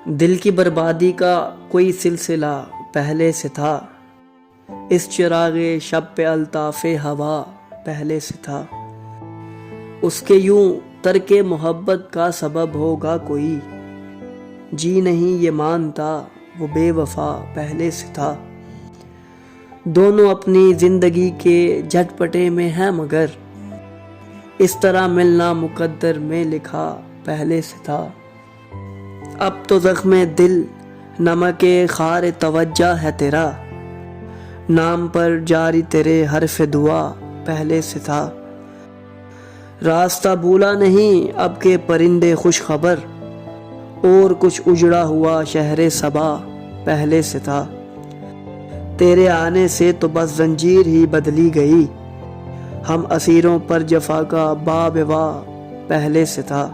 دل کی بربادی کا کوئی سلسلہ پہلے سے تھا، اس چراغ شب پہ الطاف ہوا پہلے سے تھا۔ اس کے یوں ترک محبت کا سبب ہوگا کوئی، جی نہیں یہ مانتا وہ بے وفا پہلے سے تھا۔ دونوں اپنی زندگی کے جھٹ پٹے میں ہیں مگر اس طرح ملنا مقدر میں لکھا پہلے سے تھا۔ اب تو زخم دل نمک خار توجہ ہے تیرا، نام پر جاری تیرے حرف دعا پہلے سے تھا۔ راستہ بھولا نہیں اب کے پرندے خوش خبر، اور کچھ اجڑا ہوا شہر صبا پہلے سے تھا۔ تیرے آنے سے تو بس زنجیر ہی بدلی گئی، ہم اسیروں پر جفا کا باب وا پہلے سے تھا۔